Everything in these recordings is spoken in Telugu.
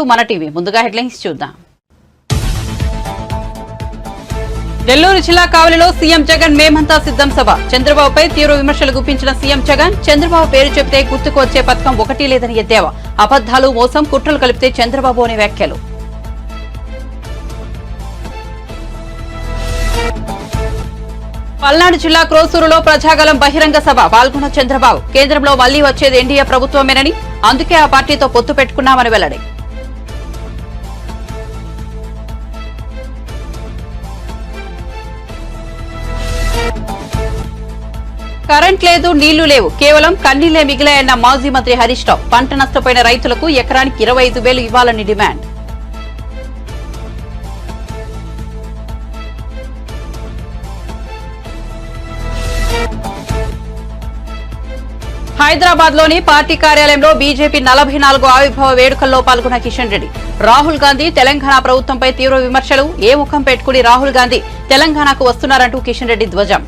టు మన టీవీ. ముందుగా హెడ్లైన్స్ చూద్దాం. నెల్లూరు జిల్లా కావలిలో సీఎం జగన్ మేమంతా సిద్ధం సభ. చంద్రబాబుపై తీవ్ర విమర్శలు గుప్పించిన సీఎం జగన్, చంద్రబాబు పేరు చెబితే గుర్తుకు వచ్చే పథకం ఒకటి లేదని ఎద్దేవా. అబద్దాలు, మోసం, కుట్రలు కలిపితే చంద్రబాబు అనే వ్యాఖ్యలు. పల్నాడు జిల్లా క్రోసూరులో ప్రజాగలం బహిరంగ సభ. పాల్గొన్న చంద్రబాబు, కేంద్రంలో మళ్లీ వచ్చేది ఎన్డీఏ ప్రభుత్వమేనని, అందుకే ఆ పార్టీతో పొత్తు పెట్టుకున్నామని వెల్లడి. కరెంట్ లేదు, నీళ్లు లేవు, కేవలం కన్నీళ్లే మిగిలాయన్న మాజీ మంత్రి హరీష్ రావు. పంట నష్టపోయిన రైతులకు ఎకరానికి 25,000 ఇవ్వాలని డిమాండ్. హైదరాబాద్ లోని పార్టీ కార్యాలయంలో బీజేపీ 44వ ఆవిర్భావ వేడుకల్లో పాల్గొన్న కిషన్ రెడ్డి. రాహుల్ గాంధీ తెలంగాణ ప్రభుత్వంపై తీవ్ర విమర్శలు. ఏ ముఖం పెట్టుకుని రాహుల్ గాంధీ తెలంగాణకు వస్తున్నారంటూ కిషన్ రెడ్డి ధ్వజం.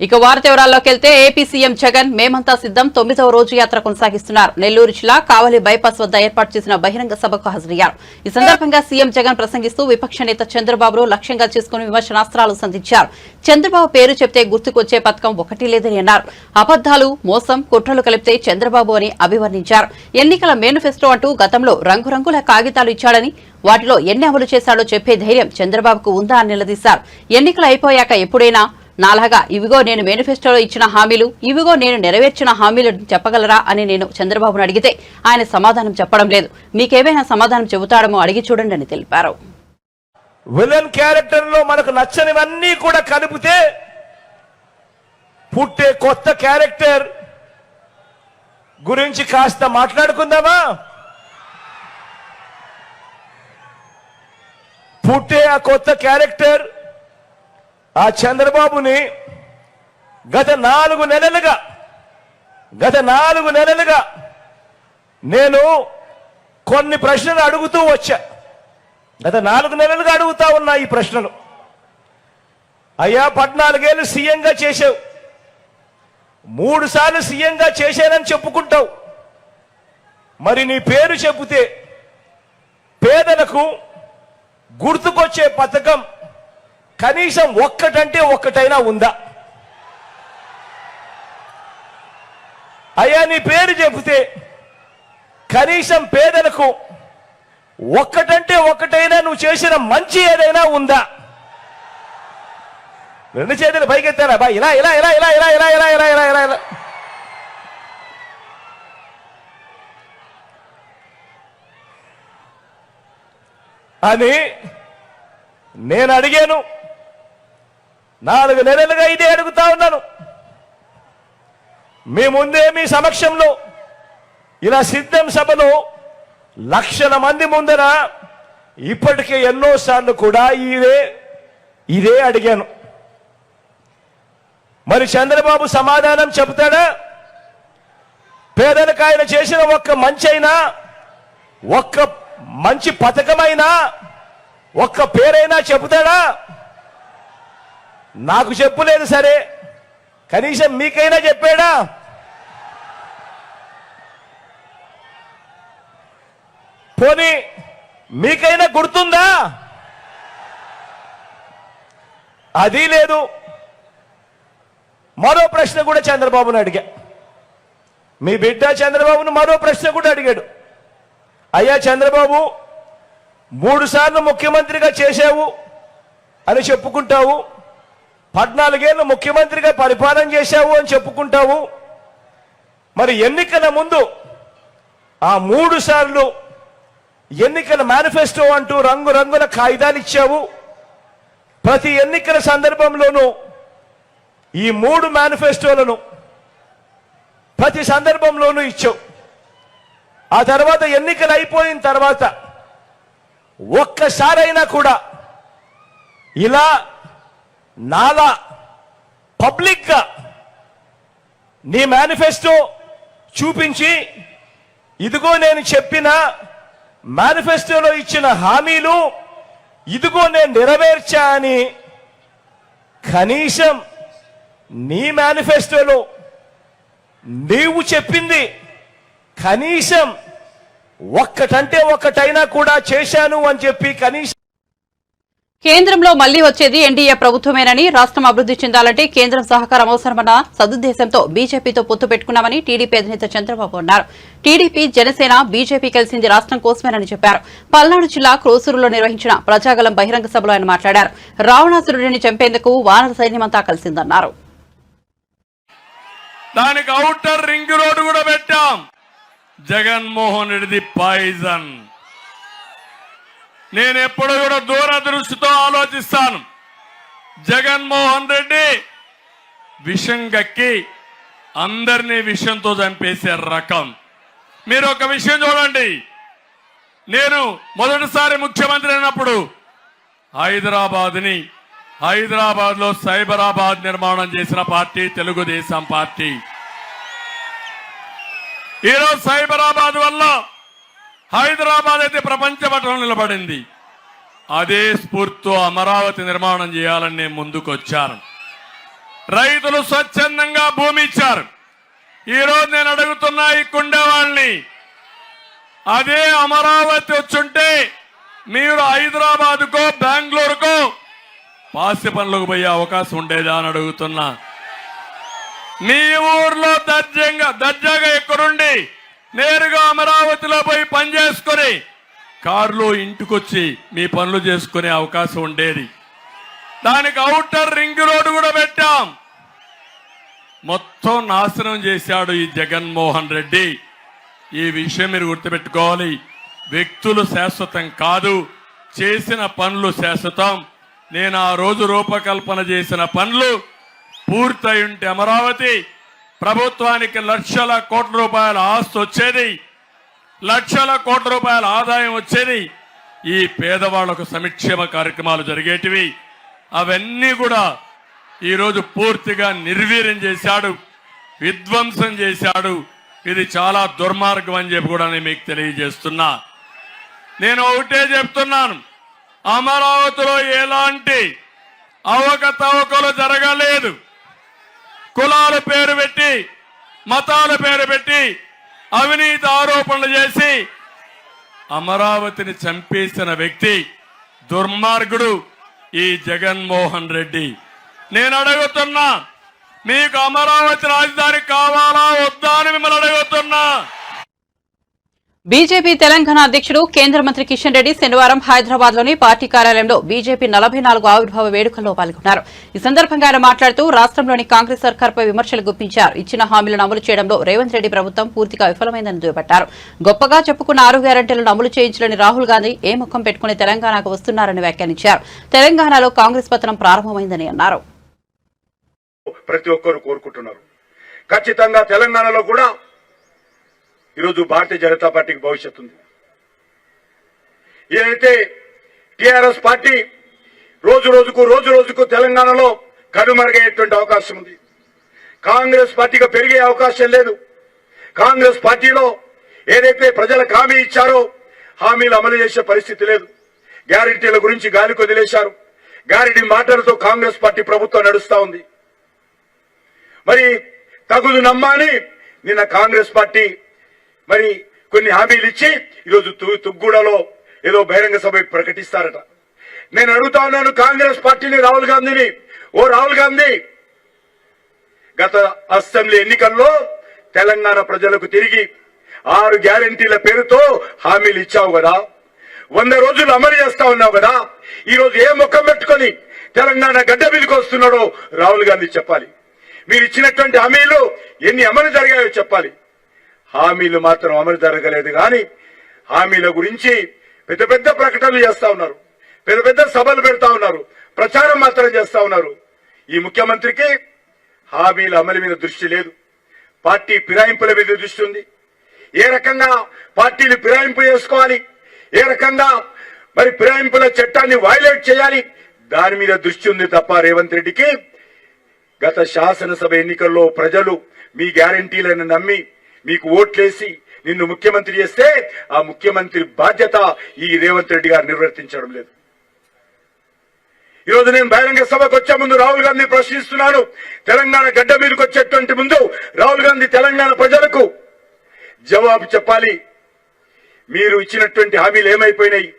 ఇక వార్త వివరాల్లోకి వెళ్తే ఏపీ సీఎం జగన్ మేమంతా సిద్ధం 9వ రోజు యాత్ర కొనసాగిస్తున్నారు. నెల్లూరు జిల్లా కావలి బైపాస్ వద్ద ఏర్పాటు చేసిన బహిరంగ సభకు హాజరయ్యారు. ఈ సందర్భంగా సీఎం జగన్ ప్రసంగిస్తూ విపక్ష నేత చంద్రబాబును లక్ష్యంగా చేసుకుని విమర్శనాస్త్రాలు సంధించారు. చంద్రబాబు పేరు చెప్తే గుర్తుకొచ్చే పథకం ఒకటి లేదని అన్నారు. అబద్దాలు, మోసం, కుట్రలు కలిపితే చంద్రబాబు అని అభివర్ణించారు. ఎన్నికల మేనిఫెస్టో అంటూ గతంలో రంగురంగుల కాగితాలు ఇచ్చాడని, వాటిలో ఎన్ని అమలు చేశాడో చెప్పే ధైర్యం చంద్రబాబుకు ఉందా అని నిలదీశారు. ఎన్నికలు అయిపోయాక ఎప్పుడైనా నాలాగా ఇవిగో నేను మేనిఫెస్టోలో ఇచ్చిన హామీలు, ఇవిగో నేను నెరవేర్చిన హామీలు చెప్పగలరా అని నేను చంద్రబాబును అడిగితే ఆయన సమాధానం చెప్పడం లేదు. మీకేమైనా సమాధానం చెబుతాడమో అడిగి చూడండి అని తెలిపారు. విలన్ క్యారెక్టర్ లో మనకు నచ్చనివన్నీ కూడా కలిపితే పుట్టే కొత్త క్యారెక్టర్ గురించి కాస్త మాట్లాడుకుందామా? పుట్టే ఆ కొత్త క్యారెక్టర్ ఆ చంద్రబాబుని గత 4 నెలలుగా నేను కొన్ని ప్రశ్నలు అడుగుతూ వచ్చా. గత 4 నెలలుగా అడుగుతా ఉన్నా ఈ ప్రశ్నలు. అయ్యా, 14 ఏళ్ళు సీఎంగా చేశావు, 3 సార్లు సీఎంగా చేశానని చెప్పుకుంటావు. మరి నీ పేరు చెబితే పేదలకు గుర్తుకొచ్చే పథకం కనీసం ఒక్కటంటే ఒక్కటైనా ఉందా? అయ్యా, నీ పేరు చెబితే కనీసం పేదలకు ఒక్కటంటే ఒక్కటైనా నువ్వు చేసిన మంచి ఏదైనా ఉందా? 2 చేతులు పైకెత్తారా బా? ఇలా ఇలా ఇలా ఇలా ఇలా ఇలా ఇలా ఇలా ఇలా ఇలా ఇలా అని నేను అడిగాను. 4 నెలలుగా ఇదే అడుగుతా ఉన్నాను. మీ ముందే, మీ సమక్షంలో ఇలా సిద్ధం సభలో లక్షల మంది ముందర ఇప్పటికే ఎన్నోసార్లు కూడా ఇదే అడిగాను. మరి చంద్రబాబు సమాధానం చెబుతాడా? పేదలకు ఆయన చేసిన ఒక్క మంచైనా, ఒక్క మంచి పథకమైనా, ఒక్క పేరైనా చెబుతాడా? నాకు చెప్పులేదు సరే, కనీసం మీకైనా చెప్పాడా? పోనీ మీకైనా గుర్తుందా? అది లేదు. మరో ప్రశ్న కూడా చంద్రబాబును అడిగా. మీ బిడ్డ చంద్రబాబును మరో ప్రశ్న కూడా అడిగాడు. అయ్యా చంద్రబాబు, 3 సార్లు ముఖ్యమంత్రిగా చేశావు అని చెప్పుకుంటావు, 14 ఏళ్ళు ముఖ్యమంత్రిగా పరిపాలన చేశావు అని చెప్పుకుంటావు. మరి ఎన్నికల ముందు ఆ 3 సార్లు ఎన్నికల మేనిఫెస్టో అంటూ రంగురంగుల కాగితాలు ఇచ్చావు. ప్రతి ఎన్నికల సందర్భంలోనూ ఈ 3 మేనిఫెస్టోలను ప్రతి సందర్భంలోనూ ఇచ్చావు. ఆ తర్వాత ఎన్నికలు అయిపోయిన తర్వాత ఒక్కసారైనా కూడా ఇలా నాలా పబ్లిక్ గా నీ మేనిఫెస్టో చూపించి, ఇదిగో నేను చెప్పిన మేనిఫెస్టోలో ఇచ్చిన హామీలు, ఇదిగో నేను నెరవేర్చా అని కనీసం నీ మేనిఫెస్టోలో నీవు చెప్పింది కనీసం ఒక్కటంటే ఒక్కటైనా కూడా చేశాను అని చెప్పి కనీసం కేంద్రంలో మళ్లీ వచ్చేది ఎన్డీఏ ప్రభుత్వమేనని, రాష్ట్రం అభివృద్ధి చెందాలంటే కేంద్రం సహకారం అవసరమన్న సదుద్దేశంతో బీజేపీతో పొత్తు పెట్టుకున్నామని టీడీపీ అధినేత చంద్రబాబు అన్నారు. టీడీపీ, జనసేన, బీజేపీ కలిసింది రాష్ట్రం కోసమేనని చెప్పారు. పల్నాడు జిల్లా క్రోసూరులో నిర్వహించిన ప్రజాగలం బహిరంగ సభలో ఆయన మాట్లాడారు. రావణాసురుడిని చంపేందుకు వానర సైన్యమంతా కలిసిందన్నారు. దానికి ఔటర్ రింగ్ రోడ్డు కూడా పెట్టాం. జగన్మోహన్ రెడ్డిది పాయిజన్. నేను ఎప్పుడు కూడా దూరదృష్టితో ఆలోచిస్తాను. జగన్మోహన్ రెడ్డి విషం కక్కి అందరినీ విషంతో చంపేసే రకం. మీరు ఒక విషయం చూడండి. నేను మొదటిసారి ముఖ్యమంత్రి అయినప్పుడు హైదరాబాద్ లో సైబరాబాద్ నిర్మాణం చేసిన పార్టీ తెలుగుదేశం పార్టీ. ఈరోజు సైబరాబాద్ వల్ల హైదరాబాద్ అయితే ప్రపంచ పటంలో నిలబడింది. అదే స్ఫూర్తితో అమరావతి నిర్మాణం చేయాలని నేను ముందుకొచ్చాను. రైతులు స్వచ్ఛందంగా భూమి ఇచ్చారు. ఈరోజు నేను అడుగుతున్నా ఈ కుండేవాళ్ళని, అదే అమరావతి వచ్చుంటే మీరు హైదరాబాద్కో బెంగళూరుకో పాసి పనులకు పోయే అవకాశం ఉండేదా అని అడుగుతున్నా. మీ ఊర్లో దర్జాగా ఎక్కడుండి నేరుగా అమరావతిలో పోయి పని చేసుకుని కారులో ఇంటికొచ్చి మీ పనులు చేసుకునే అవకాశం ఉండేది. దానికి ఔటర్ రింగ్ రోడ్డు కూడా పెట్టాం. మొత్తం నాశనం చేశాడు ఈ జగన్మోహన్ రెడ్డి. ఈ విషయం మీరు గుర్తుపెట్టుకోవాలి. వ్యక్తులు శాశ్వతం కాదు, చేసిన పనులు శాశ్వతం. నేను ఆ రోజు రూపకల్పన చేసిన పనులు పూర్తయి ఉంటే అమరావతి ప్రభుత్వానికి లక్షల కోట్ల రూపాయల ఆస్తి వచ్చేది, లక్షల కోట్ల రూపాయల ఆదాయం వచ్చేది. ఈ పేదవాళ్లకు సంక్షేమ కార్యక్రమాలు జరిగేటివి. అవన్నీ కూడా ఈరోజు పూర్తిగా నిర్వీర్యం చేశాడు, విధ్వంసం చేశాడు. ఇది చాలా దుర్మార్గం అని చెప్పి కూడా నేను మీకు తెలియజేస్తున్నా. నేను ఒకటే చెప్తున్నాను, అమరావతిలో ఎలాంటి అవకతవకలు జరగలేదు. కులాల పేరు పెట్టి, మతాల పేరు పెట్టి అవినీతి ఆరోపణలు చేసి అమరావతిని చంపేసిన వ్యక్తి, దుర్మార్గుడు ఈ జగన్మోహన్ రెడ్డి. నేను అడుగుతున్నా, మీకు అమరావతి రాజధాని కావాలా వద్దా అని మిమ్మల్ని అడుగుతున్నా. బీజేపీ తెలంగాణ అధ్యక్షుడు కేంద్ర మంత్రి కిషన్ రెడ్డి శనివారం హైదరాబాద్ లోని పార్టీ కార్యాలయంలో బీజేపీ 44 ఆవిర్భావ వేడుకల్లో పాల్గొన్నారు. ఈ సందర్భంగా ఆయన మాట్లాడుతూ రాష్ట్రంలోని కాంగ్రెస్ సర్కార్పై విమర్శలు గుప్పించారు. ఇచ్చిన హామీలను అమలు చేయడంలో రేవంత్ రెడ్డి ప్రభుత్వం పూర్తిగా విఫలమైందని దుయ్యబట్టారు. గొప్పగా చెప్పుకున్న 6 గ్యారెంటీలను అమలు చేయించలేని రాహుల్ గాంధీ ఏ ముఖం పెట్టుకుని తెలంగాణకు వస్తున్నారని వ్యాఖ్యానించారు. తెలంగాణలో కాంగ్రెస్ పతనం ప్రారంభమైందని అన్నారు. ప్రతి ఒక్కరు కోరుకుంటున్నారు. ఖచ్చితంగా తెలంగాణలో కూడా ఈరోజు భారతీయ జనతా పార్టీకి భవిష్యత్తు ఉంది. ఏదైతే టీఆర్ఎస్ పార్టీ రోజు రోజుకు తెలంగాణలో కనుమరుగయ్యేటువంటి అవకాశం ఉంది. కాంగ్రెస్ పార్టీగా పెరిగే అవకాశం లేదు. కాంగ్రెస్ పార్టీలో ఏదైతే ప్రజలకు హామీ ఇచ్చారో హామీలు అమలు చేసే పరిస్థితి లేదు. గ్యారెంటీల గురించి గాలి కొదిలేశారు. గ్యారెంటీ మాటలతో కాంగ్రెస్ పార్టీ ప్రభుత్వం నడుస్తా ఉంది. మరి తగుదు నమ్మాని నిన్న కాంగ్రెస్ పార్టీ మరి కొన్ని హామీలు ఇచ్చి ఈరోజు తుగ్గూడలో ఏదో బహిరంగ సభ ప్రకటిస్తారట. నేను అడుగుతా ఉన్నాను కాంగ్రెస్ పార్టీని, రాహుల్ గాంధీని, రాహుల్ గాంధీ, గత అసెంబ్లీ ఎన్నికల్లో తెలంగాణ ప్రజలకు తిరిగి 6 గ్యారెంటీల పేరుతో హామీలు ఇచ్చావు కదా, 100 రోజులు అమలు చేస్తా ఉన్నావు కదా. ఈ రోజు ఏ ముఖం పెట్టుకొని తెలంగాణ గడ్డ మీదకి వస్తున్నాడో రాహుల్ గాంధీ చెప్పాలి. మీరు ఇచ్చినటువంటి హామీలు ఎన్ని అమలు జరిగాయో చెప్పాలి. హామీలు మాత్రం అమలు జరగలేదు. కానీ హామీల గురించి పెద్ద పెద్ద ప్రకటనలు చేస్తా ఉన్నారు, పెద్ద పెద్ద సభలు పెడతా ఉన్నారు, ప్రచారం మాత్రం చేస్తా ఉన్నారు. ఈ ముఖ్యమంత్రికి హామీల అమలు మీద దృష్టి లేదు, పార్టీ ఫిరాయింపుల మీద దృష్టి ఉంది. ఏ రకంగా పార్టీని ఫిరాయింపు చేసుకోవాలి, ఏ రకంగా మరి ఫిరాయింపుల చట్టాన్ని వైలేట్ చేయాలి, దాని మీద దృష్టి ఉంది తప్ప రేవంత్ రెడ్డికి గత శాసనసభ ఎన్నికల్లో ప్రజలు మీ గ్యారెంటీలను నమ్మి మీకు ఓట్లేసి నిన్ను ముఖ్యమంత్రి చేస్తే ఆ ముఖ్యమంత్రి బాధ్యత ఈ రేవంత్ రెడ్డి గారు నిర్వర్తించడం లేదు. ఈరోజు నేను బహిరంగ సభకు వచ్చే ముందు రాహుల్ గాంధీ ప్రశ్నిస్తున్నాను. తెలంగాణ గడ్డ మీదకి వచ్చేటువంటి ముందు రాహుల్ గాంధీ తెలంగాణ ప్రజలకు జవాబు చెప్పాలి. మీరు ఇచ్చినటువంటి హామీలు ఏమైపోయినాయి?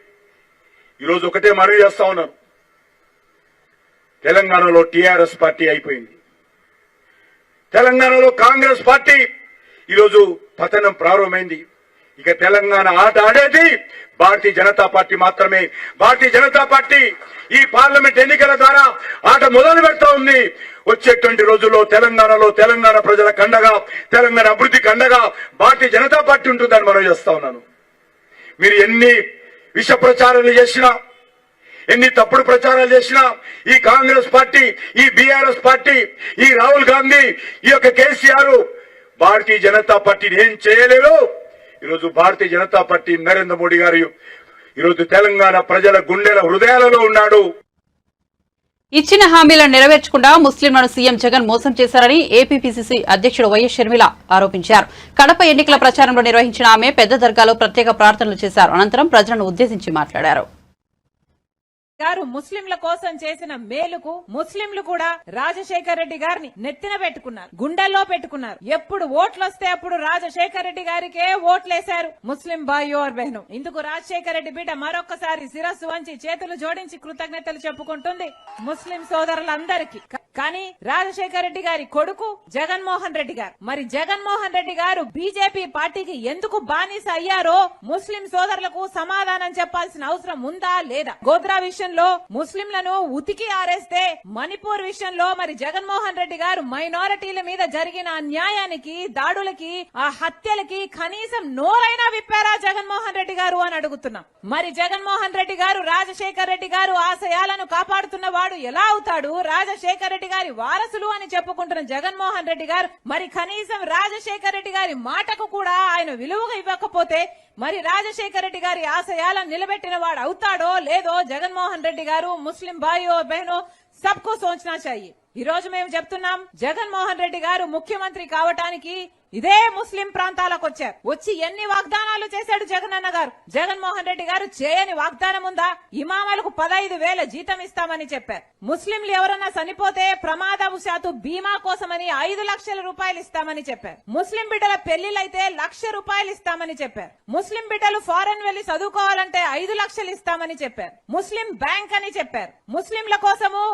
ఈరోజు ఒకటే మనవి చేస్తా ఉన్నాను, తెలంగాణలో టీఆర్ఎస్ పార్టీ అయిపోయింది. తెలంగాణలో కాంగ్రెస్ పార్టీ ఈరోజు పతనం ప్రారంభమైంది. ఇక తెలంగాణ ఆట ఆడేది భారతీయ జనతా పార్టీ మాత్రమే. భారతీయ జనతా పార్టీ ఈ పార్లమెంట్ ఎన్నికల ద్వారా ఆట మొదలు పెడతా ఉంది. వచ్చేటువంటి రోజుల్లో తెలంగాణలో తెలంగాణ ప్రజల కండగా, తెలంగాణ అభివృద్ధికి అండగా భారతీయ జనతా పార్టీ ఉంటుందని మనం చేస్తా ఉన్నాను. మీరు ఎన్ని విష ప్రచారాలు చేసినా, ఎన్ని తప్పుడు ప్రచారాలు చేసినా, ఈ కాంగ్రెస్ పార్టీ, ఈ బీఆర్ఎస్ పార్టీ, ఈ రాహుల్ గాంధీ, ఈ యొక్క కేసీఆర్ భారతీయ జనతా పార్టీని ఏం చేయలేరు. ఈరోజు భారతీయ జనతా పార్టీ నరేంద్ర మోడీ గారు ఈరోజు తెలంగాణ ప్రజల గుండెల హృదయాలలో ఉన్నాడు. ఇచ్చిన హామీలను నెరవేర్చకుండా ముస్లింలను సీఎం జగన్ మోసం చేశారని ఏపీపీసీసీ అధ్యక్షుడు వైఎస్ షర్మిల ఆరోపించారు. కడప ఎన్నికల ప్రచారంలో నిర్వహించిన ఆమె పెద్ద దర్గాలో ప్రత్యేక ప్రార్థనలు చేశారు. అనంతరం ప్రజలను ఉద్దేశించి మాట్లాడారు. గారు ముస్లింల కోసం చేసిన మేలుకు ముస్లింలు కూడా రాజశేఖర రెడ్డి గారిని నెత్తిన పెట్టుకున్నారు, గుండెల్లో పెట్టుకున్నారు. ఎప్పుడు ఓట్లు వస్తే అప్పుడు రాజశేఖర రెడ్డి గారికే ఓట్లేశారు ముస్లిం భాయో ఆర్ బహను. ఇందుకు రాజశేఖర రెడ్డి బిడ్డ మరొకసారి శిరస్సు వంచి చేతులు జోడించి కృతజ్ఞతలు చెప్పుకుంటుంది ముస్లిం సోదరులందరికీ. కానీ రాజశేఖర రెడ్డి గారి కొడుకు జగన్మోహన్ రెడ్డి గారు, మరి జగన్మోహన్ రెడ్డి గారు బీజేపీ పార్టీకి ఎందుకు బానిస అయ్యారో ముస్లిం సోదరులకు సమాధానం చెప్పాల్సిన అవసరం ఉందా లేదా? గోద్రా విషయంలో ముస్లింలను ఉతికి ఆరేస్తే, మణిపూర్ విషయంలో మరి జగన్మోహన్ రెడ్డి గారు మైనారిటీల మీద జరిగిన అన్యాయానికి, దాడులకి, ఆ హత్యలకి కనీసం నోరైనా విప్పారా జగన్మోహన్ రెడ్డి గారు అని అడుగుతున్నాం. మరి జగన్మోహన్ రెడ్డి గారు రాజశేఖర రెడ్డి గారు ఆశయాలను కాపాడుతున్న వాడు ఎలా అవుతాడు? రాజశేఖర రెడ్డి గారి వారసులు అని చెప్పుకుంటున్న జగన్మోహన్ రెడ్డి గారు మరి కనీసం రాజశేఖర రెడ్డి గారి మాటకు కూడా ఆయన విలువగా ఇవ్వకపోతే మరి రాజశేఖర రెడ్డి గారి ఆశయాలను నిలబెట్టిన వాడు అవుతాడో లేదో జగన్మోహన్ రెడ్డి గారు, ముస్లిం భాయో బహనో సబ్కో సోచనా చాహియే. ఈ రోజు మేము చెప్తున్నాం, జగన్మోహన్ రెడ్డి గారు ముఖ్యమంత్రి కావటానికి ఇదే ముస్లిం ప్రాంతాలకు వచ్చారు. వచ్చి ఎన్ని వాగ్దానాలు చేశాడు జగనన్న గారు? జగన్మోహన్ రెడ్డి గారు చేయని వాగ్దానం ఉందా? ఇమామలకు 15,000 జీతం ఇస్తామని చెప్పారు. ముస్లింలు ఎవరన్నా చనిపోతే ప్రమాదవశాత్తు బీమా కోసమని 5 లక్షల రూపాయలు ఇస్తామని చెప్పారు. ముస్లిం బిడ్డల పెళ్లిలైతే 1,00,000 రూపాయలు ఇస్తామని చెప్పారు. ముస్లిం బిడ్డలు ఫారెన్ వెళ్లి చదువుకోవాలంటే 5 లక్షలు ఇస్తామని చెప్పారు. ముస్లిం బ్యాంక్ అని చెప్పారు. ముస్లింల కోసము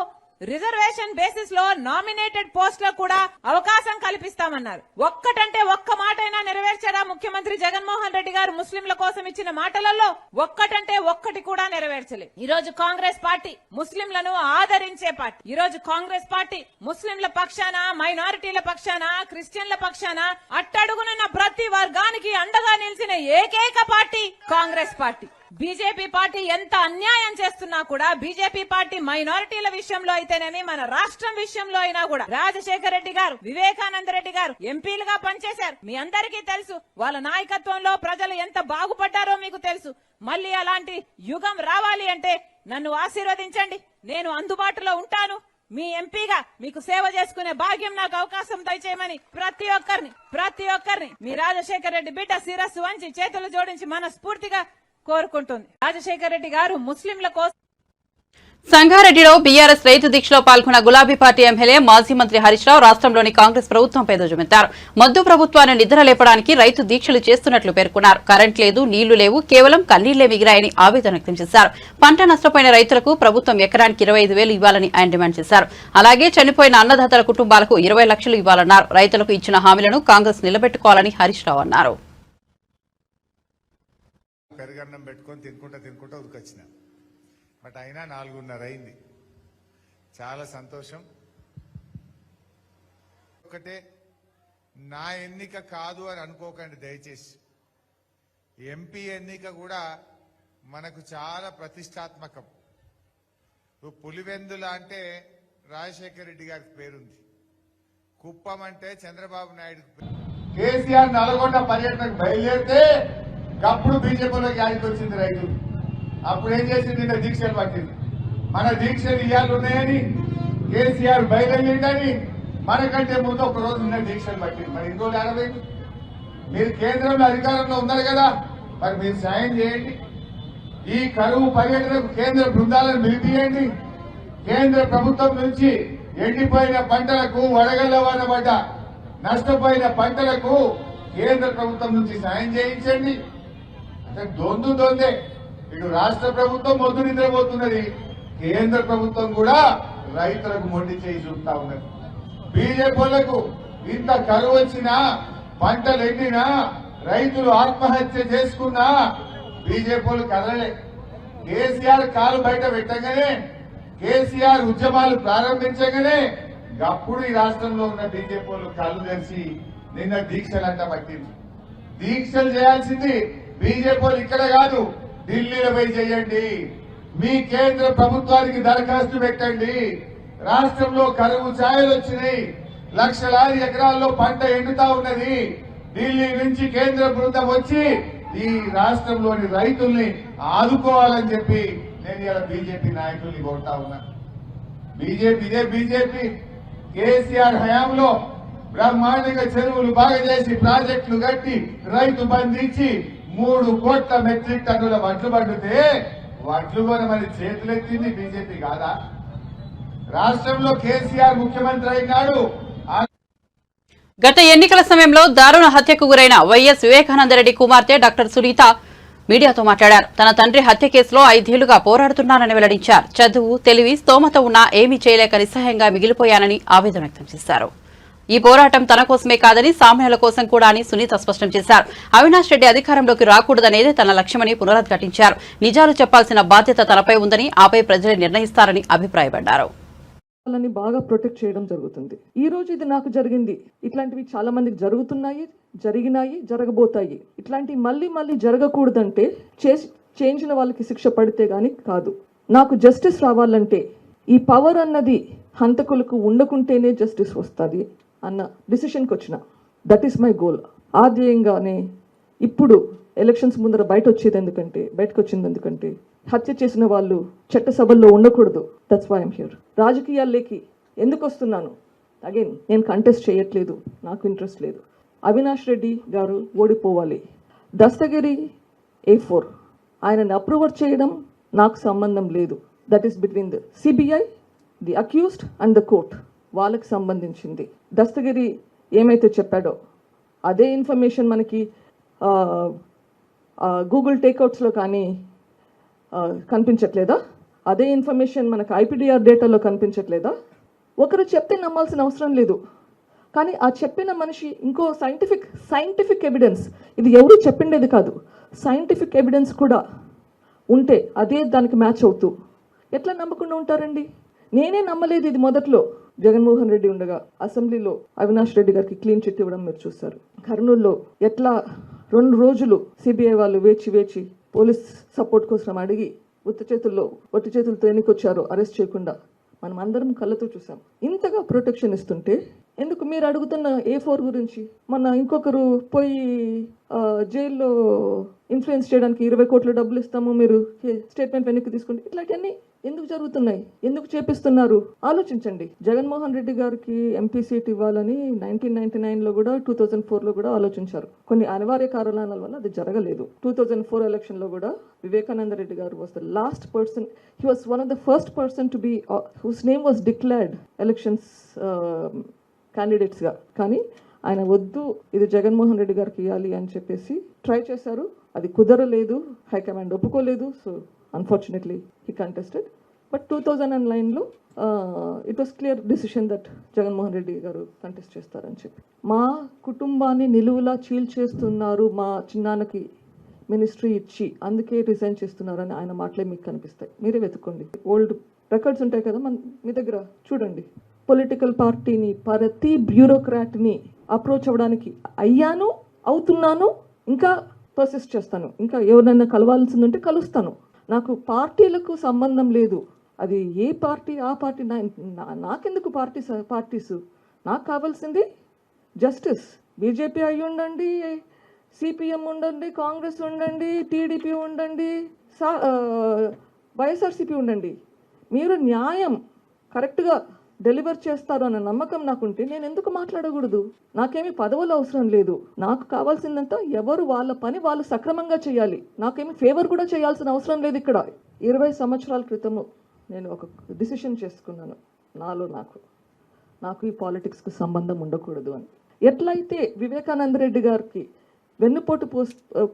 రిజర్వేషన్ బేసిస్ లో నామినేటెడ్ పోస్ట్ లో కూడా అవకాశం కల్పిస్తామన్నారు. ఒక్కటంటే ఒక్క మాటైనా నెరవేర్చారా ముఖ్యమంత్రి జగన్మోహన్ రెడ్డి గారు? ముస్లింల కోసం ఇచ్చిన మాటలలో ఒక్కటంటే ఒక్కటి కూడా నెరవేర్చలేదు. ఈ రోజు కాంగ్రెస్ పార్టీ ముస్లింలను ఆదరించే పార్టీ. ఈ రోజు కాంగ్రెస్ పార్టీ ముస్లింల పక్షాన, మైనారిటీల పక్షాన, క్రిస్టియన్ల పక్షాన, అట్టడుగునున్న ప్రతి వర్గానికి అండగా నిలిచిన ఏకైక party Congress party. BJP party ఎంత అన్యాయం చేస్తున్నా కూడా, బీజేపీ పార్టీ మైనారిటీల విషయంలో అయితేనేమి, మన రాష్ట్రం విషయంలో అయినా కూడా రాజశేఖర రెడ్డి గారు, వివేకానంద రెడ్డి గారు ఎంపీలుగా పనిచేశారు. మీ అందరికీ తెలుసు. వాళ్ళ నాయకత్వంలో ప్రజలు ఎంత బాగుపడ్డారో మీకు తెలుసు. మళ్ళీ అలాంటి యుగం రావాలి అంటే నన్ను ఆశీర్వదించండి. నేను అందుబాటులో ఉంటాను. మీ ఎంపీగా మీకు సేవ చేసుకునే భాగ్యం నాకు అవకాశం దయచేయమని ప్రతి ఒక్కరిని మీ రాజశేఖర రెడ్డి బిడ్డ శిరస్సు వంచి చేతులు జోడించి మనస్ఫూర్తిగా కోరుకుంటుంది. రాజశేఖర రెడ్డి గారు ముస్లింల కోసం. సంగారెడ్డిలో బీఆర్ఎస్ రైతు దీక్షలో పాల్గొన్న గులాబీ పార్టీ ఎమ్మెల్యే మాజీ మంత్రి హరీష్ రావు రాష్ట్రంలోని కాంగ్రెస్ ప్రభుత్వంపై ధ్వజమెత్తారు. మొద్దు ప్రభుత్వాన్ని నిద్రలేపడానికి రైతు దీక్షలు చేస్తున్నట్లు పేర్కొన్నారు. కరెంట్ లేదు, నీళ్లు లేవు, కేవలం కన్నీళ్లే మిగిలాయని ఆవేదన వ్యక్తం చేశారు. పంట నష్టపోయిన రైతులకు ప్రభుత్వం ఎకరానికి 25,000 ఇవ్వాలని ఆయన డిమాండ్ చేశారు. అలాగే చనిపోయిన అన్నదాతల కుటుంబాలకు 20 లక్షలు ఇవ్వాలన్నారు. రైతులకు ఇచ్చిన హామీలను కాంగ్రెస్ నిలబెట్టుకోవాలని హరీష్ రావు అన్నారు. పెరుగన్నం పెట్టుకొని తినుకుంటా ఉరికొచ్చిన, బట్ అయినా 4:30 అయింది. చాలా సంతోషం. ఒకటే, నా ఎన్నిక కాదు అని అనుకోకండి దయచేసి. ఎంపీ ఎన్నిక కూడా మనకు చాలా ప్రతిష్టాత్మకం. పులివెందుల అంటే రాజశేఖర రెడ్డి గారికి పేరుంది, కుప్పం అంటే చంద్రబాబు నాయుడుకి. కేసీఆర్ నల్గొండ పర్యటనకు బయలుదేరితే అప్పుడు బీజేపీలోకి యాడికి వచ్చింది రైతులు. అప్పుడు ఏం చేసింది? నిన్న దీక్షలు పట్టింది. మన దీక్షలు ఇయ్యాలు ఉన్నాయని, కేసీఆర్ బయలుదేరిందని మనకంటే ముందు ఒక రోజు నిన్న దీక్షలు పట్టింది. మరి ఇంకో అడవి మీరు కేంద్రంలో అధికారంలో ఉన్నారు కదా, మరి మీరు సాయం చేయండి. ఈ కరువు పర్యటనకు కేంద్ర బృందాలను పిలిపియండి. కేంద్ర ప్రభుత్వం నుంచి ఎండిపోయిన పంటలకు, వడగళ్ల వాన పడ్డ నష్టపోయిన పంటలకు కేంద్ర ప్రభుత్వం నుంచి సాయం చేయించండి. అంటే దొందే ఇటు రాష్ట్ర ప్రభుత్వం మొద్దు నిద్రపోతున్నది, కేంద్ర ప్రభుత్వం కూడా రైతులకు మొండి చేయి చూపుతా ఉన్నది. బీజేపీలకు ఇంత కరువు వచ్చినా, పంటలు ఎండినా, రైతులు ఆత్మహత్య చేసుకున్నా బీజేపీలు కదలలే. కేసీఆర్ కాలు బయట పెట్టగానే, కేసీఆర్ ఉద్యమాలు ప్రారంభించగానే అప్పుడు ఈ రాష్ట్రంలో ఉన్న బీజేపీలు కళ్ళు తెరిచి నిన్న దీక్షలంట పట్టింది. దీక్షలు చేయాల్సింది బీజేపీలు ఇక్కడ కాదు, ఢిల్లీలో పోయి చేయండి. మీ కేంద్ర ప్రభుత్వానికి దరఖాస్తు పెట్టండి. రాష్ట్రంలో కరువు ఛాయలు వచ్చినాయి, లక్షలాది ఎకరాల్లో పంట ఎండుతా ఉన్నది. ఢిల్లీ నుంచి కేంద్ర బృందం వచ్చి ఈ రాష్ట్రంలోని రైతుల్ని ఆదుకోవాలని చెప్పి నేను ఇలా బీజేపీ నాయకుల్ని కోరుతా ఉన్నా. ఇదే బీజేపీ కేసీఆర్ హయాంలో బ్రహ్మాండంగా చెరువులు బాగా చేసి, ప్రాజెక్టులు కట్టి, రైతు బంధించి 3 కోట్ల మెట్రిక్ టన్నుల వడ్లు పండితే వడ్లు కొనమని చేతులెత్తింది బీజేపీ కాదా? రాష్ట్రంలో కేసీఆర్ ముఖ్యమంత్రి అయినాడు. గత ఎన్నికల సమయంలో దారుణ హత్యకు గురైన వైఎస్ వివేకానందరెడ్డి కుమార్తె డాక్టర్ సునీత మీడియాతో మాట్లాడారు. తన తండ్రి హత్య కేసులో 5 ఏళ్లుగా పోరాడుతున్నానని వెల్లడించారు. చదువు, తెలివి, స్తోమత ఉన్నా ఏమీ చేయలేక నిస్సహాయంగా మిగిలిపోయానని ఆవేదన వ్యక్తం చేశారు. ఈ పోరాటం తన కోసమే కాదని సామాన్యుల కోసం కూడా అని సునీత స్పష్టం చేశారు. అవినాష్ రెడ్డి అధికారంలోకి రాకూడదనేదే తన లక్ష్యమని పునరుద్ఘాటించారు. నిజాలు చెప్పాల్సిన బాధ్యత తనపై ఉందని, ఆపై ప్రజలే నిర్ణయిస్తారని అభిప్రాయపడ్డారు. వాళ్ళని బాగా ప్రొటెక్ట్ చేయడం జరుగుతుంది. ఈ రోజు ఇది నాకు జరిగింది, ఇట్లాంటివి చాలా మందికి జరుగుతున్నాయి, జరిగినాయి, జరగబోతాయి. ఇట్లాంటివి మళ్ళీ జరగకూడదంటే చేయించిన వాళ్ళకి శిక్ష పడితే గానీ కాదు. నాకు జస్టిస్ రావాలంటే ఈ పవర్ అన్నది హంతకులకు ఉండకుంటేనే జస్టిస్ వస్తుంది అన్న డిసిషన్కి వచ్చిన. That is my goal. ఆ ధ్యేయంగానే ఇప్పుడు ఎలక్షన్స్ ముందర బయటకు వచ్చింది ఎందుకంటే హత్య చేసిన వాళ్ళు చట్టసభల్లో ఉండకూడదు. That's why I'm here. రాజకీయాల్లోకి ఎందుకు వస్తున్నాను? అగైన్ నేను కంటెస్ట్ చేయట్లేదు, నాకు ఇంట్రెస్ట్ లేదు. అవినాష్ రెడ్డి గారు ఓడిపోవాలి. దస్తగిరి A4 ఆయనని అప్రూవర్ చేయడం నాకు సంబంధం లేదు. That is between the CBI, the accused and the court. వాళ్ళకి సంబంధించింది. దస్తగిరి ఏమైతే చెప్పాడో అదే ఇన్ఫర్మేషన్ మనకి గూగుల్ టేక్అవుట్స్లో కానీ కనిపించట్లేదా? అదే ఇన్ఫర్మేషన్ మనకు ఐపీడీఆర్ డేటాలో కనిపించట్లేదా? ఒకరు చెప్తే నమ్మాల్సిన అవసరం లేదు, కానీ ఆ చెప్పిన మనిషి ఇంకో సైంటిఫిక్ ఎవిడెన్స్, ఇది ఎవరు చెప్పిండేది కాదు, సైంటిఫిక్ ఎవిడెన్స్ కూడా ఉంటే అదే దానికి మ్యాచ్ అవుతూ ఎట్లా నమ్మకుండా ఉంటారండి? నేనే నమ్మలేదు ఇది. మొదట్లో జగన్మోహన్ రెడ్డి ఉండగా అసెంబ్లీలో అవినాష్ రెడ్డి గారికి క్లీన్ చిట్ ఇవ్వడం మీరు చూస్తారు. కర్నూలులో ఎట్లా 2 రోజులు సిబిఐ వాళ్ళు వేచి పోలీస్ సపోర్ట్ కోసం అడిగి ఒట్టి చేతులతో ఎన్నికొచ్చారు అరెస్ట్ చేయకుండా. మనం అందరం కళ్ళతో చూసాం. ఇంతగా ప్రొటెక్షన్ ఇస్తుంటే ఎందుకు మీరు అడుగుతున్న A4 గురించి? మన ఇంకొకరు పోయి జైల్లో ఇన్ఫ్లుయెన్స్ చేయడానికి 20 కోట్ల డబ్బులు ఇస్తాము, మీరు స్టేట్మెంట్ వెనక్కి తీసుకుంటే, ఇట్లాంటివన్నీ ఎందుకు జరుగుతున్నాయి? ఎందుకు చేపిస్తున్నారు? ఆలోచించండి. జగన్మోహన్ రెడ్డి గారికి ఎంపీ సీట్ ఇవ్వాలని 1999లో కూడా 2004లో కూడా ఆలోచించారు. కొన్ని అనివార్య కారణాల వల్ల అది జరగలేదు. 2004 ఎలక్షన్లో కూడా వివేకానంద రెడ్డి గారు was the last person, he was one of the first person to be whose name was declared elections క్యాండిడేట్స్గా. కానీ ఆయన వద్దు, ఇది జగన్మోహన్ రెడ్డి గారికి ఇవ్వాలి అని చెప్పేసి ట్రై చేశారు. అది కుదరలేదు, హైకమాండ్ ఒప్పుకోలేదు. So unfortunately he contested. But 2009లో it was clear decision that Jaganmohan Reddy గారు కంటెస్ట్ చేస్తారని చెప్పి. మా కుటుంబాన్ని నిలువులా చీల్చేస్తున్నారు, మా చిన్నాన్నకి మినిస్ట్రీ ఇచ్చి అందుకే రిజైన్ చేస్తున్నారని ఆయన మాటలే మీకు కనిపిస్తాయి. మీరే వెతుక్కోండి, ఓల్డ్ రికార్డ్స్ ఉంటాయి కదా మీ దగ్గర, చూడండి. పొలిటికల్ పార్టీని, ప్రతి బ్యూరోక్రాట్ని అప్రోచ్ అవ్వడానికి అవుతున్నాను, ఇంకా పర్సిస్ట్ చేస్తాను. ఇంకా ఎవరైనా కలవాల్సింది ఉంటే కలుస్తాను. నాకు పార్టీలకు సంబంధం లేదు. అది ఏ పార్టీ ఆ పార్టీ నాకెందుకు పార్టీస్? నాకు కావాల్సింది జస్టిస్. బీజేపీ అయి ఉండండి, సిపిఎం ఉండండి, కాంగ్రెస్ ఉండండి, టీడీపీ ఉండండి, వైఎస్ఆర్సీపీ ఉండండి, మీరు న్యాయం కరెక్ట్గా డెలివర్ చేస్తారు అన్న నమ్మకం నాకుంటే నేను ఎందుకు మాట్లాడకూడదు? నాకేమీ పదవులు అవసరం లేదు. నాకు కావాల్సిందంతా ఎవరు వాళ్ళ పని వాళ్ళు సక్రమంగా చేయాలి. నాకేమీ ఫేవర్ కూడా చేయాల్సిన అవసరం లేదు. ఇక్కడ 20 సంవత్సరాల క్రితము నేను ఒక డిసిషన్ చేసుకున్నాను, నాకు ఈ పాలిటిక్స్కి సంబంధం ఉండకూడదు అని. ఎట్లయితే వివేకానంద రెడ్డి గారికి వెన్నుపోటు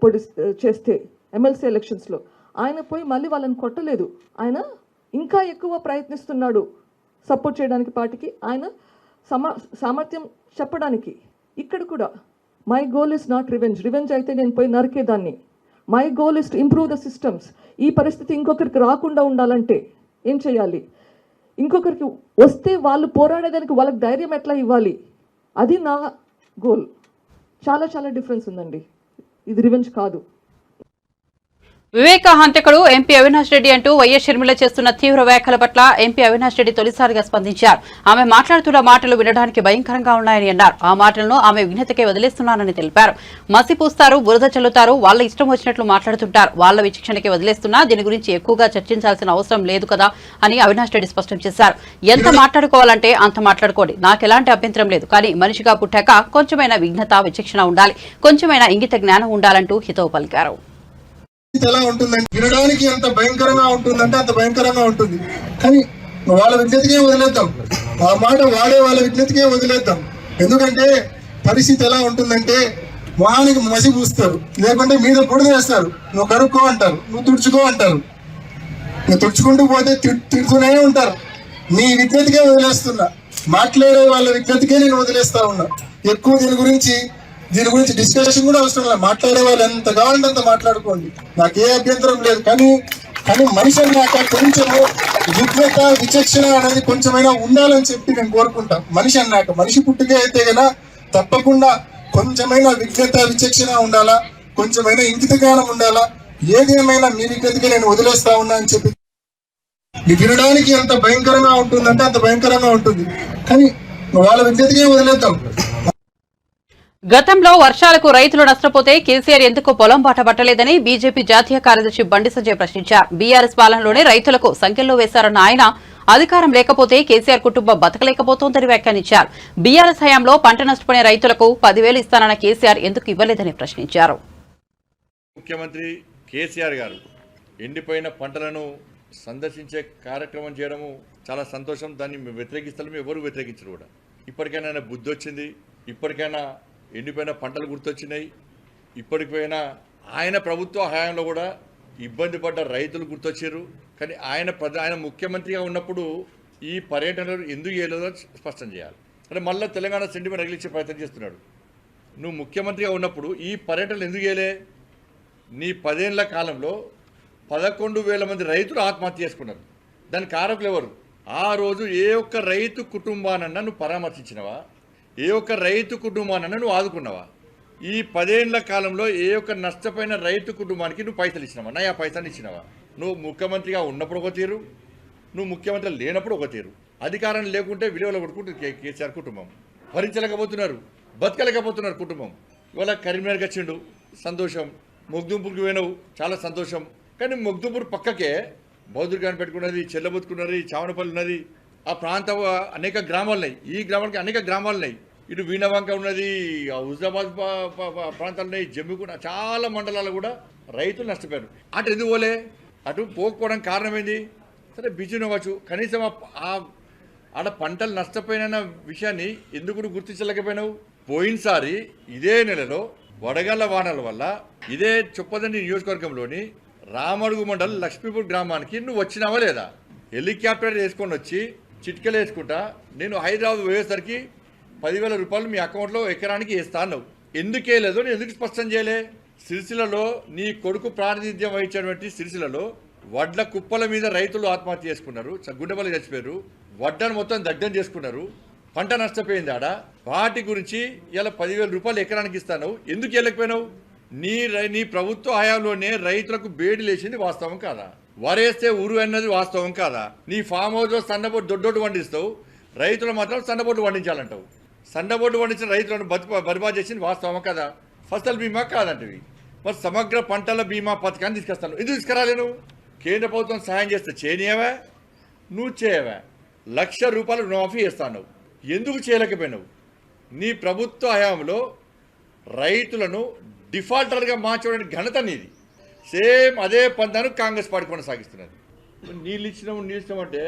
పొడి చేస్తే ఎమ్మెల్సీ ఎలక్షన్స్లో ఆయన పోయి మళ్ళీ వాళ్ళని కొట్టలేదు, ఆయన ఇంకా ఎక్కువ ప్రయత్నిస్తున్నాడు సపోర్ట్ చేయడానికి పార్టీకి, ఆయన సామర్థ్యం చెప్పడానికి. ఇక్కడ కూడా my goal is not revenge అయితే నేను పోయి నరికేదాన్ని. My goal is to improve the systems. ఈ పరిస్థితి ఇంకొకరికి రాకుండా ఉండాలంటే ఏం చేయాలి, ఇంకొకరికి వస్తే వాళ్ళు పోరాడేదానికి వాళ్ళకి ధైర్యం ఎట్లా ఇవ్వాలి, అది నా గోల్. చాలా చాలా డిఫరెన్స్ ఉందండి, ఇది రివెంజ్ కాదు. వివేక హంతకుడు ఎంపీ అవినాష్ రెడ్డి అంటూ వైఎస్ షర్మిల చేస్తున్న తీవ్ర వ్యాఖ్యల పట్ల ఎంపీ అవినాష్ రెడ్డి తొలిసారిగా స్పందించారు. ఆమె మాట్లాడుతున్న మాటలు వినడానికి భయంకరంగా ఉన్నాయని అన్నారు. ఆ మాటలను ఆమె విఘ్నతకే వదిలేస్తున్నానని తెలిపారు. మసిపూస్తారు, బురద చల్లుతారు, వాళ్ళ ఇష్టం వచ్చినట్లు మాట్లాడుతుంటారు, వాళ్ళ విచక్షణకే వదిలేస్తున్నా, దీని గురించి ఎక్కువగా చర్చించాల్సిన అవసరం లేదు కదా అని అవినాష్ రెడ్డి స్పష్టం చేశారు. ఎంత మాట్లాడుకోవాలంటే అంత మాట్లాడుకోండి, నాకెలాంటి అభ్యంతరం లేదు, కానీ మనిషిగా పుట్టాక కొంచెమైనా విఘ్నత, విచక్షణ ఉండాలి, కొంచెమైనా ఇంగిత జ్ఞానం ఉండాలంటూ హితవు పలికారు. ఎలా ఉంటుందంటే వినడానికి ఎంత భయంకరంగా ఉంటుందంటే అంత భయంకరంగా ఉంటుంది, కానీ వాళ్ళ విజ్ఞతకే వదిలేద్దాం, ఆ మాట వాడే వాళ్ళ విజ్ఞతకే వదిలేద్దాం. ఎందుకంటే పరిస్థితి ఎలా ఉంటుందంటే మొహానికి మసి పూస్తారు, లేకుంటే మీద బుడద వేస్తారు, నువ్వు కడుక్కో అంటారు, నువ్వు తుడుచుకో అంటారు, నువ్వు తుడుచుకుంటూ పోతే తిడుతూనే ఉంటారు. నీ విజ్ఞతకే వదిలేస్తున్నా, మాట్లాడే వాళ్ళ విజ్ఞతకే నేను వదిలేస్తా ఉన్నా. ఎక్కువ దీని గురించి డిస్కషన్ కూడా అవసరం లేదు, మాట్లాడే వాళ్ళు ఎంత కావాలంటే అంత మాట్లాడుకోండి, నాకే అభ్యంతరం లేదు. కానీ మనిషి అన్నాక కొంచెము విజ్ఞత, విచక్షణ అనేది కొంచెమైనా ఉండాలని చెప్పి నేను కోరుకుంటా. మనిషి అన్నాక, మనిషి పుట్టుకే అయితే కదా తప్పకుండా కొంచెమైనా విజ్ఞత, విచక్షణ ఉండాలా, కొంచెమైనా ఇంకిత జ్ఞానం ఉండాలా. ఏది ఏమైనా మీ విజ్ఞతకే నేను వదిలేస్తా ఉన్నా అని చెప్పి వినడానికి ఎంత భయంకరంగా ఉంటుందంటే అంత భయంకరంగా ఉంటుంది, కానీ వాళ్ళ విజ్ఞతకే వదిలేద్దాం. గతంలో వర్షాలకు రైతులు నష్టపోతే కేసీఆర్ ఎందుకు పొలం బాట పట్టలేదని బీజేపీ జాతీయ కార్యదర్శి బండి సంజయ్ ప్రశ్నించారు. బీఆర్ఎస్ పాలనలోనే రైతులకు సంఖ్యలో వేశారన్న ఆయన, అధికారం లేకపోతే కేసీఆర్ కుటుంబం బతకలేకపోతోందని వ్యాఖ్యానించారు. బీఆర్ఎస్ హయాంలో పంట నష్టపోయిన రైతులకు 10,000 ఇస్తానన్న కేసీఆర్ ఎందుకు ఇవ్వలేదని ప్రశ్నించారు. ముఖ్యమంత్రి కేసీఆర్ గారు ఎండిపోయిన పంటలను సందర్శించే కార్యక్రమం చేయడము చాలా సంతోషం. దాన్ని వ్యతిరేకిస్తాము, ఎవరు వ్యతిరేకించరు కూడా. ఇప్పటికైనా ఆయన బుద్ధి వచ్చింది, ఇప్పటికైనా ఎండిపోయిన పంటలు గుర్తొచ్చినాయి. ఇప్పటికైనా ఆయన ప్రభుత్వ హయాంలో కూడా ఇబ్బంది పడ్డ రైతులు గుర్తొచ్చారు. కానీ ఆయన ముఖ్యమంత్రిగా ఉన్నప్పుడు ఈ పర్యటనలు ఎందుకు చేయలేదో స్పష్టం చేయాలి. అంటే మళ్ళీ తెలంగాణ సెంటిమెంట్ రగిలించే ప్రయత్నం చేస్తున్నాడు. నువ్వు ముఖ్యమంత్రిగా ఉన్నప్పుడు ఈ పర్యటనలు ఎందుకు చేయలే? నీ 10 ఏళ్ల కాలంలో 11,000 మంది రైతులు ఆత్మహత్య చేసుకున్నారు. దానికి కారకులు ఎవరు? ఆ రోజు ఏ ఒక్క రైతు కుటుంబానన్నా నువ్వు పరామర్శించినవా? ఏ ఒక్క రైతు కుటుంబానన్నా నువ్వు ఆదుకున్నావా? ఈ 10 ఏళ్ల కాలంలో ఏ ఒక్క నష్టపోయిన రైతు కుటుంబానికి నువ్వు పైసలు ఇచ్చినావా? నా పైసలు ఇచ్చినావా? నువ్వు ముఖ్యమంత్రిగా ఉన్నప్పుడు ఒక తీరు, నువ్వు ముఖ్యమంత్రి లేనప్పుడు ఒక తీరు. అధికారం లేకుంటే విలువలు కొట్టుకుంటుంది కేసీఆర్ కుటుంబం. భరించలేకపోతున్నారు, బతకలేకపోతున్నారు కుటుంబం. ఇవాళ కరీంనగర్కి వచ్చిండు, సంతోషం. మొగ్దుంపూర్కి పోయినావు, చాలా సంతోషం. కానీ మొగ్దుంపూర్ పక్కకే బౌద్ధుర్గాన్ని పెట్టుకున్నది, చెల్లబుతుకున్నది, చావనపల్లి ఉన్నది. ఆ ప్రాంత అనేక గ్రామాలు ఉన్నాయి, ఈ గ్రామానికి అనేక గ్రామాలు ఉన్నాయి. ఇటు వీణవంక ఉన్నది, హుజాబాద్ ప్రాంతాలు ఉన్నాయి, జమ్మిగూడ, చాలా మండలాలు కూడా రైతులు నష్టపోయారు. అటు ఎందుకు పోలే? అటు పోకపోవడం కారణం ఏంది? సరే బిజీ అవ్వచ్చు, కనీసం ఆడ పంటలు నష్టపోయిన విషయాన్ని ఎందుకు గుర్తించలేకపోయినావు? పోయినసారి ఇదే నెలలో వడగళ్ల వానల వల్ల ఇదే చొప్పదండి నియోజకవర్గంలోని రామడుగు మండలం లక్ష్మీపూర్ గ్రామానికి నువ్వు వచ్చినావా లేదా? హెలికాప్టర్ వేసుకొని వచ్చి చిట్కలు వేసుకుంటా నేను హైదరాబాద్ పోయేసరికి 10,000 రూపాయలు మీ అకౌంట్లో ఎకరానికి వేస్తాను. ఎందుకే లేదో నేను ఎందుకు స్పష్టం చేయలే? సిరిసిల్లలో నీ కొడుకు ప్రాతినిధ్యం వహించినటువంటి సిరిసిల్లలో వడ్ల కుప్పల మీద రైతులు ఆత్మహత్య చేసుకున్నారు, గుండెపల్లి చచ్చిపోయారు, వడ్లను మొత్తం దగ్ధం చేసుకున్నారు, పంట నష్టపోయింది ఆడ. వాటి గురించి ఇలా 10,000 రూపాయలు ఎకరానికి ఇస్తాను, ఎందుకు వెళ్ళకపోయినావు? నీ ప్రభుత్వ హయాంలోనే రైతులకు బేడి లేచింది వాస్తవం కాదా? వరేస్తే ఊరు అన్నది వాస్తవం కాదా? నీ ఫామ్ హౌస్లో సన్నబోటు దొడ్డోటు వండిస్తావు, రైతులు మాత్రం సన్నబోటు వండించాలంటావు. సన్నబోటు వండించిన రైతులను బర్బాద్ చేసింది వాస్తవం కదా? ఫసల్ బీమా కాదంటవి. మరి సమగ్ర పంటల బీమా పథకాన్ని తీసుకొస్తాను, ఎందుకు తీసుకురాలేను? కేంద్ర ప్రభుత్వం సహాయం చేస్తే చేయనియవా? నువ్వు చేయవా? 1,00,000 రూపాయలు రుణమాఫీ చేస్తాను, ఎందుకు చేయలేకపోయినావు? నీ ప్రభుత్వ హయాంలో రైతులను డిఫాల్టర్గా మార్చడానికి ఘనత నీది. సేమ్ అదే పంతాను కాంగ్రెస్ పార్టీ కొనసాగిస్తున్నది. నీళ్ళు ఇచ్చినామంటే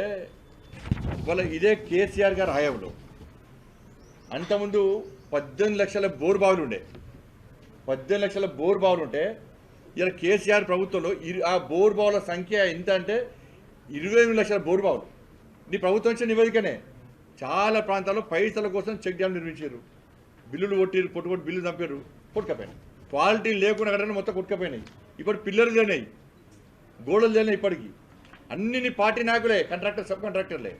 ఇవాళ ఇదే కేసీఆర్ గారి హయాంలో, అంతకుముందు 18 లక్షల బోర్ బావులు ఉండే. 18 లక్షల బోర్ బావులు ఉంటే ఇలా కేసీఆర్ ప్రభుత్వంలో ఆ బోర్ బావుల సంఖ్య ఎంత అంటే 28 లక్షల బోర్ బావులు. నీ ప్రభుత్వం ఇచ్చిన నివేదికనే. చాలా ప్రాంతాల్లో పైసల కోసం చెక్ డ్యామ్ నిర్మించారు, బిల్లులు కొట్టిరు, పొట్టుకొట్టి బిల్లు చంపారు, కొట్టుకపోయినాయి. క్వాలిటీ లేకుండా కట్టడం మొత్తం కొట్టుకపోయినాయి. ఇప్పుడు పిల్లలు లేనాయి, గోడలు లేనాయి. ఇప్పటికీ అన్ని పార్టీ నాయకులే, కాంట్రాక్టర్ సబ్ కాంట్రాక్టర్లే.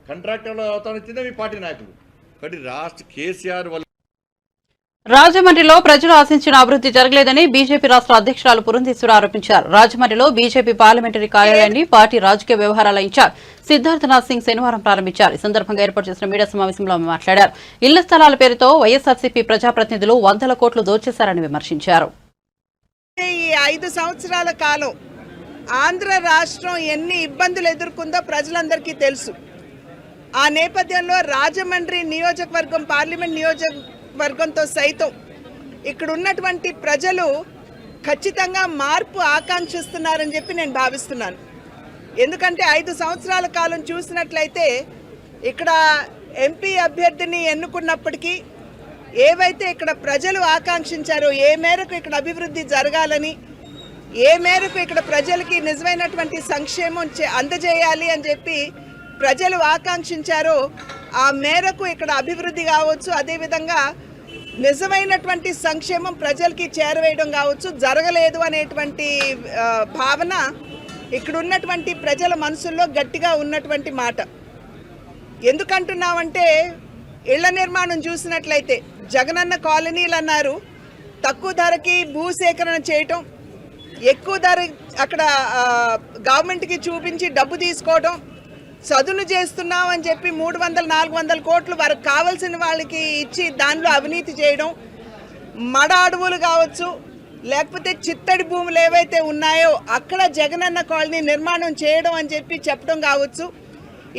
కాంట్రాక్టర్లు అవుతాను వచ్చిందే మీ పార్టీ నాయకులు. కాబట్టి రాష్ట్ర కేసీఆర్ వల్ల రాజమండ్రిలో ప్రజలు ఆశించిన అభివృద్ధి జరగలేదని బీజేపీ రాష్ట్ర అధ్యక్షురాలు పురంధేశ్వరి ఆరోపించారు. రాజమండ్రిలో బీజేపీ పార్లమెంటరీ కార్యాలయాన్ని పార్టీ రాజకీయ వ్యవహారాల ఇన్ఛార్జ్ సిద్ధార్థనాథ్ సింగ్ శనివారం ప్రారంభించారు. ఈ సందర్భంగా ఏర్పాటు చేసిన మీడియా సమావేశంలో ఆమె మాట్లాడారు. ఇళ్ల స్థలాల పేరుతో వైఎస్ఆర్సీపీ ప్రజాప్రతినిధులు వందల కోట్లు దోచేశారని విమర్శించారు. ఈ 5 సంవత్సరాల కాలం ఆంధ్ర రాష్ట్రం ఎన్ని ఇబ్బందులు ఎదుర్కొందో ప్రజలందరికీ తెలుసు. ఆ నేపథ్యంలో రాజమండ్రి నియోజకవర్గం, పార్లమెంట్ నియోజకవర్గంతో సైతం ఇక్కడ ఉన్నటువంటి ప్రజలు ఖచ్చితంగా మార్పు ఆకాంక్షిస్తున్నారని చెప్పి నేను భావిస్తున్నాను. ఎందుకంటే 5 సంవత్సరాల కాలం చూసినట్లయితే ఇక్కడ ఎంపీ అభ్యర్థిని ఎన్నుకున్నప్పటికీ ఏవైతే ఇక్కడ ప్రజలు ఆకాంక్షించారో, ఏ మేరకు ఇక్కడ అభివృద్ధి జరగాలని, ఏ మేరకు ఇక్కడ ప్రజలకి నిజమైనటువంటి సంక్షేమం అందజేయాలి అని చెప్పి ప్రజలు ఆకాంక్షించారో ఆ మేరకు ఇక్కడ అభివృద్ధి కావచ్చు, అదేవిధంగా నిజమైనటువంటి సంక్షేమం ప్రజలకి చేరవేయడం కావచ్చు జరగలేదు అనేటువంటి భావన ఇక్కడ ఉన్నటువంటి ప్రజల మనసుల్లో గట్టిగా ఉన్నటువంటి మాట. ఎందుకంటున్నామంటే ఇళ్ల నిర్మాణం చూసినట్లయితే జగనన్న కాలనీలు అన్నారు, తక్కువ ధరకి భూసేకరణ చేయటం, ఎక్కువ ధర అక్కడ గవర్నమెంట్కి చూపించి డబ్బు తీసుకోవడం, చదును చేస్తున్నాం అని చెప్పి 300-400 కోట్లు వారికి కావాల్సిన వాళ్ళకి ఇచ్చి దానిలో అవినీతి చేయడం, మడ అడవులు కావచ్చు, లేకపోతే చిత్తడి భూములు ఏవైతే ఉన్నాయో అక్కడ జగనన్న కాలనీ నిర్మాణం చేయడం అని చెప్పి చెప్పడం కావచ్చు.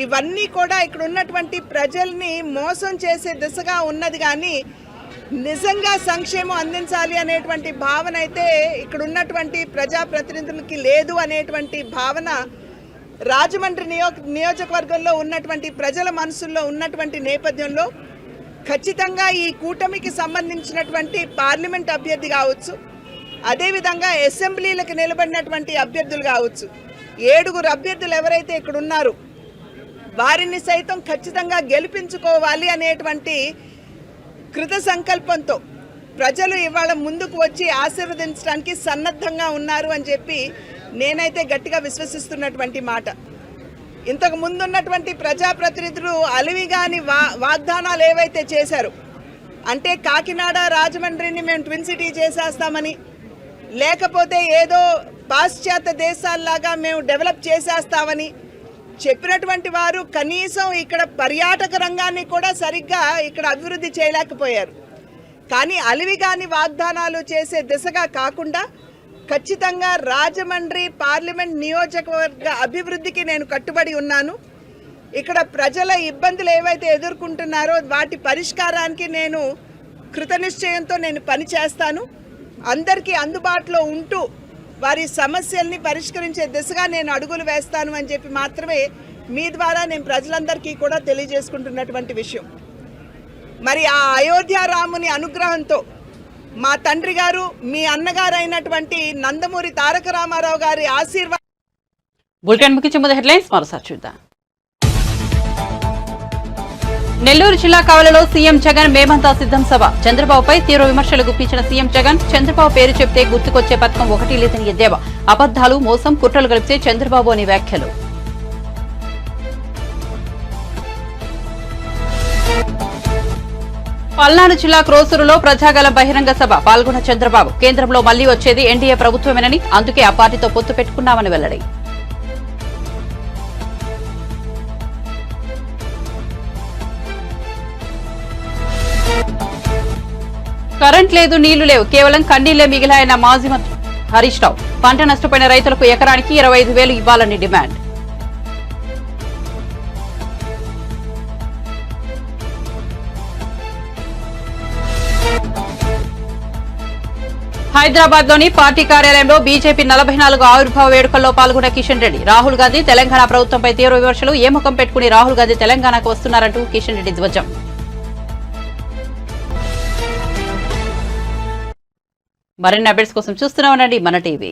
ఇవన్నీ కూడా ఇక్కడ ఉన్నటువంటి ప్రజల్ని మోసం చేసే దిశగా ఉన్నది. కానీ నిజంగా సంక్షేమం అందించాలి అనేటువంటి భావన అయితే ఇక్కడ ఉన్నటువంటి ప్రజాప్రతినిధులకి లేదు అనేటువంటి భావన రాజమండ్రి నియోజకవర్గంలో ఉన్నటువంటి ప్రజల మనసుల్లో ఉన్నటువంటి నేపథ్యంలో ఖచ్చితంగా ఈ కూటమికి సంబంధించినటువంటి పార్లమెంట్ అభ్యర్థి కావచ్చు, అదేవిధంగా అసెంబ్లీలకు నిలబడినటువంటి అభ్యర్థులు కావచ్చు, 7 అభ్యర్థులు ఎవరైతే ఇక్కడ ఉన్నారో వారిని సైతం ఖచ్చితంగా గెలిపించుకోవాలి అనేటువంటి కృత సంకల్పంతో ప్రజలు ఇవాళ ముందుకు వచ్చి ఆశీర్వదించడానికి సన్నద్ధంగా ఉన్నారు అని చెప్పి నేనైతే గట్టిగా విశ్వసిస్తున్నటువంటి మాట. ఇంతకు ముందున్నటువంటి ప్రజాప్రతినిధులు అలివిగాని వాగ్దానాలు ఏవైతే చేశారో, అంటే కాకినాడ రాజమండ్రిని మేము ట్విన్ సిటీ చేసేస్తామని, లేకపోతే ఏదో పాశ్చాత్య దేశాల్లాగా మేము డెవలప్ చేసేస్తామని చెప్పినటువంటి వారు కనీసం ఇక్కడ పర్యాటక రంగాన్ని కూడా సరిగ్గా ఇక్కడ అభివృద్ధి చేయలేకపోయారు. కానీ అలివిగాని వాగ్దానాలు చేసే దిశగా కాకుండా ఖచ్చితంగా రాజమండ్రి పార్లమెంట్ నియోజకవర్గ అభివృద్ధికి నేను కట్టుబడి ఉన్నాను. ఇక్కడ ప్రజల ఇబ్బందులు ఏవైతే ఎదుర్కొంటున్నారో వాటి పరిష్కారానికి నేను కృతనిశ్చయంతో నేను పనిచేస్తాను. అందరికీ అందుబాటులో ఉంటూ వారి సమస్యల్ని పరిష్కరించే దిశగా నేను అడుగులు వేస్తాను అని చెప్పి మాత్రమే మీ ద్వారా నేను ప్రజలందరికీ కూడా తెలియజేసుకుంటున్నటువంటి విషయం. మరి ఆ అయోధ్య రాముని అనుగ్రహంతో మా తండ్రి గారు, మీ అన్నగారు అయినటువంటి నందమూరి తారక రామారావు గారి ఆశీర్వాదం. బులెటిన్ ముగించే ముందు హెడ్లైన్స్ మరోసారి చూద్దాం. నెల్లూరు జిల్లా కావలలో సీఎం జగన్ మేమంతా సిద్ధం సభ. చంద్రబాబుపై తీవ్ర విమర్శలు గుప్పించిన సీఎం జగన్, చంద్రబాబు పేరు చెప్తే గుర్తుకొచ్చే పథకం ఒకటి లేదని ఎద్దేవా. అబద్దాలు, మోసం, కుట్రలు కలిపితే చంద్రబాబు అని వ్యాఖ్యలు. పల్నాడు జిల్లా క్రోసూరులో ప్రజాగల బహిరంగ సభ పాల్గొన్న చంద్రబాబు, కేంద్రంలో మళ్లీ వచ్చేది ఎన్డీఏ ప్రభుత్వమేనని, అందుకే ఆ పార్టీతో పొత్తు పెట్టుకున్నామని వెల్లడి. కరెంట్ లేదు, నీళ్లు లేవు, కేవలం కన్నీళ్లే మిగిలాయన్న మాజీ మంత్రి హరీష్ రావు. పంట నష్టపోయిన రైతులకు ఎకరానికి 25,000 ఇవ్వాలని డిమాండ్. హైదరాబాద్ లోని పార్టీ కార్యాలయంలో బీజేపీ 44 ఆవిర్భావ వేడుకల్లో పాల్గొన్న కిషన్ రెడ్డి. రాహుల్ గాంధీ తెలంగాణ ప్రభుత్వంపై తీవ్ర విమర్శలు. ఏ ముఖం పెట్టుకుని రాహుల్ గాంధీ తెలంగాణకు వస్తున్నారంటూ కిషన్ రెడ్డి ధ్వజం. మరిన్ని అప్డేట్స్ కోసం చూస్తూనే ఉండండి మన టీవీ.